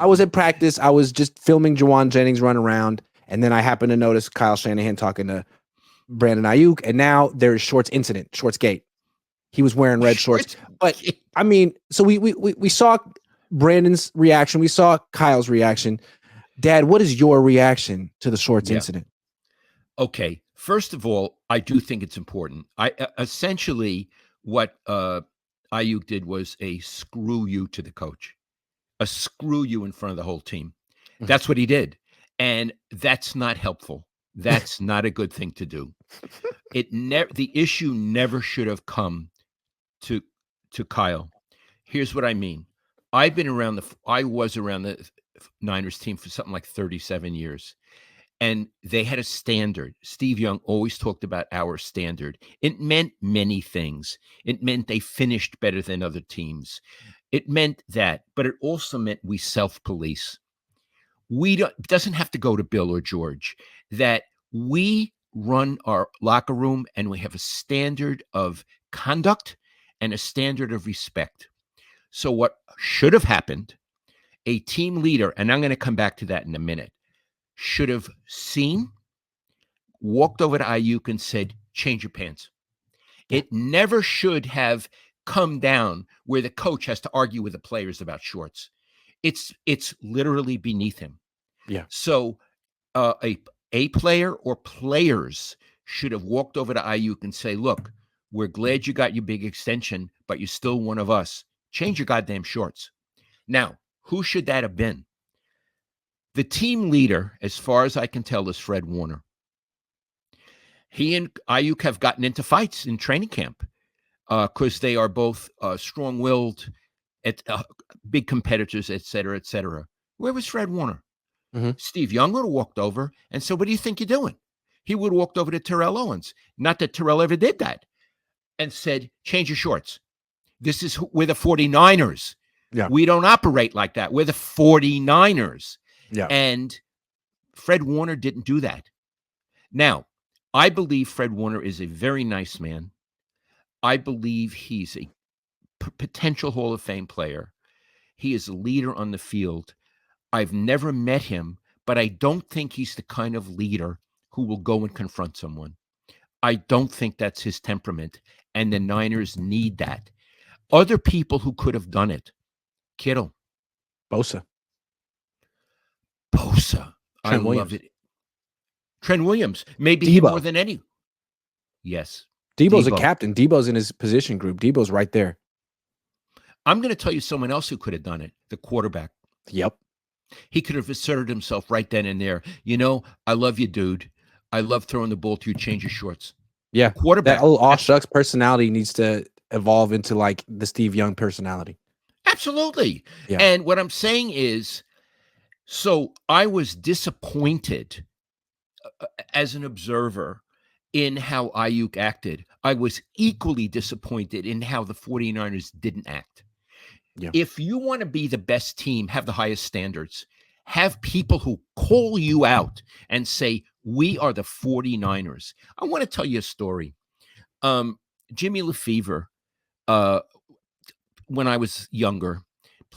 I was at practice. I was just filming Jawan Jennings run around, and then I happened to notice Kyle Shanahan talking to Brandon Aiyuk, and now there's Shorts incident, Shorts gate. He was wearing red shorts. But I mean, so we saw Brandon's reaction. We saw Kyle's reaction. Dad, what is your reaction to the Shorts incident? Okay. First of all, I do think it's important. I essentially what Aiyuk did was a screw you to the coach, a screw you in front of the whole team. That's what he did, and that's not helpful. That's not a good thing to do. The issue never should have come to Kyle. Here's what I mean. I was around the Niners team for something like 37 years. And they had a standard. Steve Young always talked about our standard. It meant many things. It meant they finished better than other teams. It meant that, but it also meant we self-police. It doesn't have to go to Bill or George, that we run our locker room and we have a standard of conduct and a standard of respect. So what should have happened, a team leader, and I'm going to come back to that in a minute, should have seen, walked over to Aiyuk and said, change your pants. It never should have come down where the coach has to argue with the players about shorts. It's literally beneath him. Yeah. So a player or players should have walked over to Aiyuk and say, look, we're glad you got your big extension, but you're still one of us. Change your goddamn shorts. Now, who should that have been? The team leader, as far as I can tell, is Fred Warner. He and Aiyuk have gotten into fights in training camp because they are both strong-willed, big competitors, et cetera, et cetera. Where was Fred Warner? Steve Young would have walked over and said, what do you think you're doing? He would have walked over to Terrell Owens. Not that Terrell ever did that. And said, change your shorts. We're the 49ers. Yeah. We don't operate like that. We're the 49ers. Yeah. And Fred Warner didn't do that. Now, I believe Fred Warner is a very nice man. I believe he's a potential Hall of Fame player. He is a leader on the field. I've never met him, but I don't think he's the kind of leader who will go and confront someone. I don't think that's his temperament, and the Niners need that. Other people who could have done it, Kittle. Bosa. I love it. Trent Williams, maybe Debo. More than any. Yes. Debo's a captain. Debo's in his position group. Debo's right there. I'm going to tell you someone else who could have done it, the quarterback. Yep. He could have asserted himself right then and there. You know, I love you, dude. I love throwing the ball to you. Change your shorts. Yeah. Quarterback. That old shucks personality needs to evolve into like the Steve Young personality. Absolutely. Yeah. And what I'm saying is, so I was disappointed as an observer in how Aiyuk acted. I was equally disappointed in how the 49ers didn't act. Yeah. If you want to be the best team, have the highest standards, have people who call you out and say, we are the 49ers. I want to tell you a story. Jimmy Lefevre, when I was younger,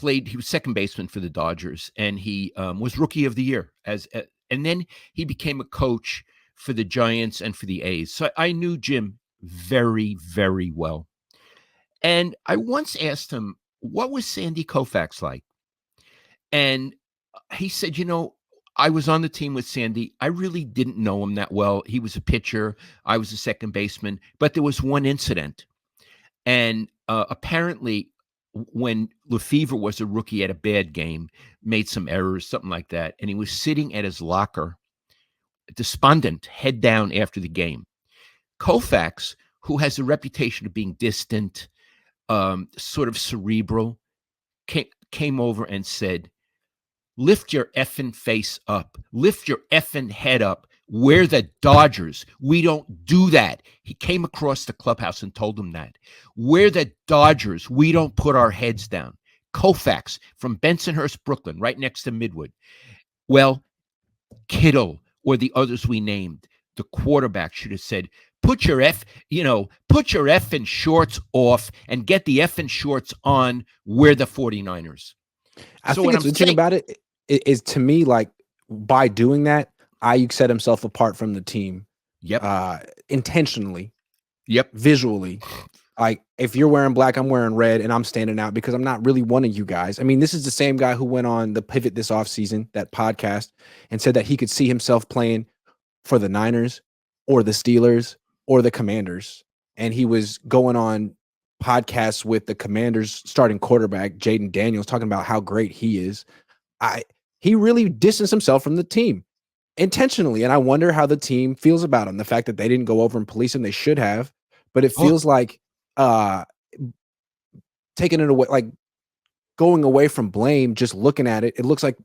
he was second baseman for the Dodgers, and he was Rookie of the Year. And then he became a coach for the Giants and for the A's. So I knew Jim very, very well. And I once asked him, what was Sandy Koufax like? And he said, you know, I was on the team with Sandy. I really didn't know him that well. He was a pitcher. I was a second baseman. But there was one incident. And apparently, when Lefevre was a rookie, had a bad game, made some errors, something like that. And he was sitting at his locker, despondent, head down after the game. Koufax, who has a reputation of being distant, sort of cerebral, came over and said, lift your effing face up. Lift your effing head up. We're the Dodgers. We don't do that. He came across the clubhouse and told them that. We're the Dodgers. We don't put our heads down. Koufax from Bensonhurst, Brooklyn, right next to Midwood. Well, Kittle or the others we named, the quarterback should have said, put your effing shorts off and get the effing shorts on. We're the 49ers. I So think what it's I'm interesting saying, about it is to me, like, by doing that, Ayuk set himself apart from the team, yep, uh, intentionally, yep. visually. Like, if you're wearing black, I'm wearing red, and I'm standing out because I'm not really one of you guys. I mean, this is the same guy who went on the Pivot this offseason, that podcast, and said that he could see himself playing for the Niners or the Steelers or the Commanders. And he was going on podcasts with the Commanders starting quarterback, Jaden Daniels, talking about how great he is. I He really distanced himself from the team intentionally. And I wonder how the team feels about him. The fact that they didn't go over and police him, they should have, but it Oh, feels like uh taking it away, like going away from blame, just looking at it, it looks like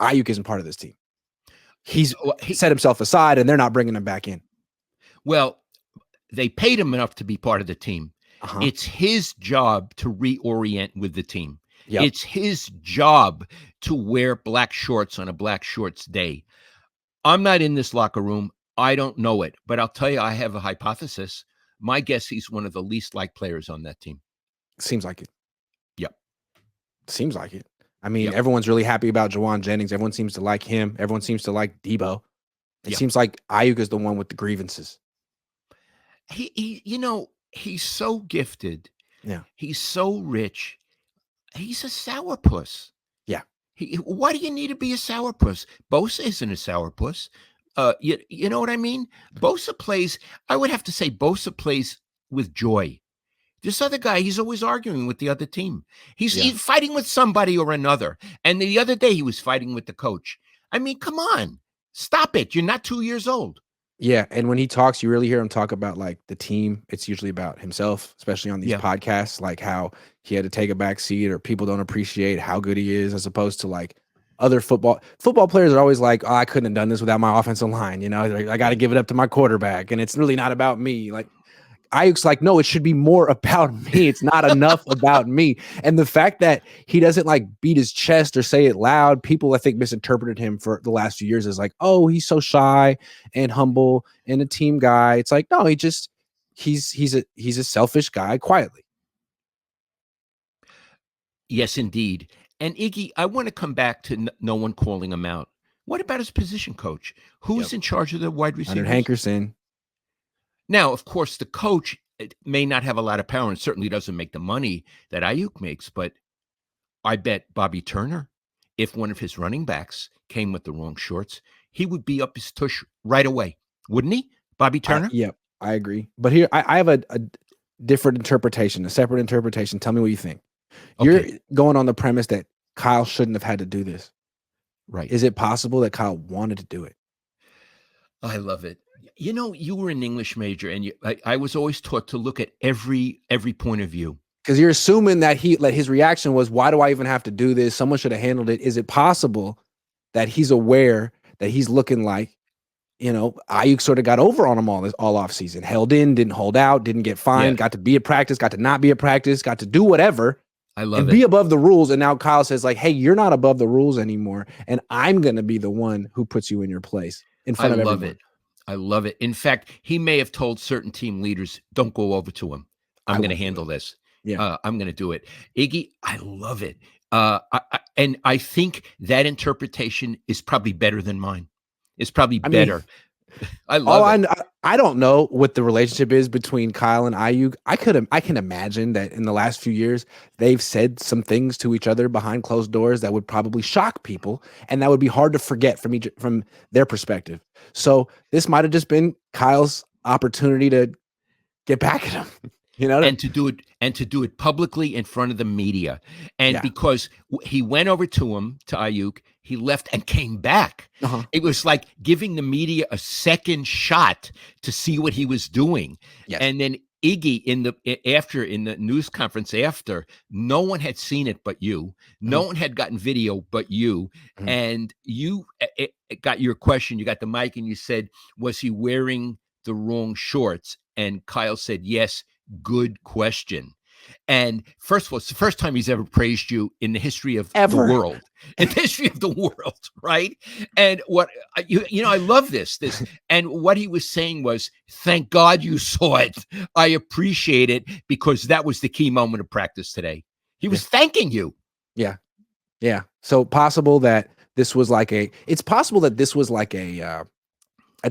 Ayuk isn't part of this team. He's he set himself aside and they're not bringing him back in. well, they paid him enough to be part of the team. Uh-huh. It's his job to reorient with the team. Yep. It's his job to wear black shorts on a black shorts day. I'm not in this locker room. I don't know it, but I'll tell you, I have a hypothesis. My guess, he's one of the least liked players on that team. Seems like it. Yep. Seems like it. I mean, Yep. everyone's really happy about Jawan Jennings. Everyone seems to like him. Everyone seems to like Debo. It Yeah. seems like Ayuk is the one with the grievances. He's so gifted. Yeah. He's so rich. He's a sourpuss. Yeah. Why do you need to be a sourpuss? Bosa isn't a sourpuss. You know what I mean? I would have to say Bosa plays with joy. This other guy, he's always arguing with the other team. He's fighting with somebody or another. And the other day he was fighting with the coach. I mean, come on. Stop it. You're not 2 years old. Yeah, and when he talks, you really hear him talk about, like, the team. It's usually about himself, especially on these Yeah. podcasts, like how he had to take a back seat or people don't appreciate how good he is, as opposed to, like, other football players are always like, "Oh, I couldn't have done this without my offensive line," like, "I gotta give it up to my quarterback, and it's really not about me." Like, Ayuk's like, "No, it should be more about me. It's not enough about me." And the fact that he doesn't, like, beat his chest or say it loud, people, I think, misinterpreted him for the last few years as like, "Oh, he's so shy and humble and a team guy." It's like, no, he's a selfish guy quietly. Yes, indeed. And Iggy, I want to come back to no one calling him out. What about his position coach? Yep. Who's in charge of the wide Leonard receivers? Hankerson. Now, of course, the coach may not have a lot of power and certainly doesn't make the money that Ayuk makes, but I bet Bobby Turner, if one of his running backs came with the wrong shorts, he would be up his tush right away, wouldn't he? Bobby Turner? Yep, I agree. But here, I have a different interpretation, a separate interpretation. Tell me what you think. You're Okay, going on the premise that Kyle shouldn't have had to do this. right. Is it possible that Kyle wanted to do it? I love it. You were an English major, and I was always taught to look at every point of view. Because you're assuming that his reaction was, "Why do I even have to do this? Someone should have handled it." Is it possible that he's aware that he's looking like, Ayuk sort of got over on him all off season, held in, didn't hold out, didn't get Yeah, fined, got to be at practice, got to not be at practice, got to do whatever I love and be it. above the rules. And now Kyle says, like, "Hey, you're not above the rules anymore, and I'm gonna be the one who puts you in your place in I front of love everyone." it. I love it. In fact, he may have told certain team leaders, "Don't go over to him. I I'm going to won't do it. handle this. Yeah. I'm going to do it." Iggy, I love it. And I think that interpretation is probably better than mine. It's probably I mean, better. I all love it. I don't know what the relationship is between Kyle and Ayuk. I can imagine that in the last few years they've said some things to each other behind closed doors that would probably shock people, and that would be hard to forget from their perspective. So this might have just been Kyle's opportunity to get back at him. And to do it publicly in front of the media. And Yeah. because he went over to Ayuk, he left and came back. Uh-huh. It was like giving the media a second shot to see what he was doing. Yes. And then Iggy in the news conference after, no one had seen it but you. No one had gotten video but you. Mhm. And you got your question. You got the mic and you said, was he wearing the wrong shorts? And Kyle said, yes. Good question. And first of all, it's the first time he's ever praised you in the history of the world, in the history of the world, right? And what I love this. And what he was saying was, thank God you saw it. I appreciate it because that was the key moment of practice today. He was thanking you. Yeah. Yeah. So possible that this was like it's possible that this was like a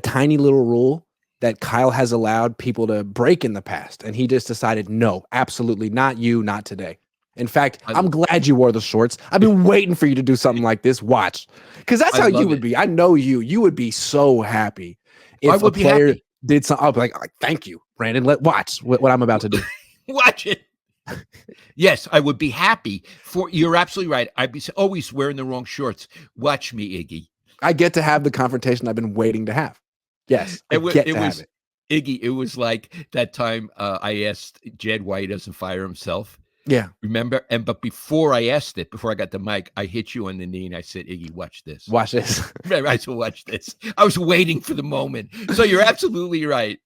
tiny little rule that Kyle has allowed people to break in the past. And he just decided, no, absolutely not you, not today. In fact, I I'm glad you wore the shorts. I've been waiting for you to do something like this. Watch. Because that's I how you love would it. be. I know you. You would be so happy I if a would be player happy. did something. I'll be like, thank you, Brandon. Watch what I'm about to do. Watch it. Yes, I would be happy for. You're absolutely right. I'd be always wearing the wrong shorts. Watch me, Iggy. I get to have the confrontation I've been waiting to have. Yes, I get to have it. Iggy. It was like that time I asked Jed why he doesn't fire himself. Yeah. Remember? But before I asked it, before I got the mic, I hit you on the knee and I said, Iggy, watch this. Watch this. I said, watch this. I was waiting for the moment. So you're absolutely right.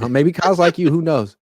Maybe Kyle's like you. Who knows?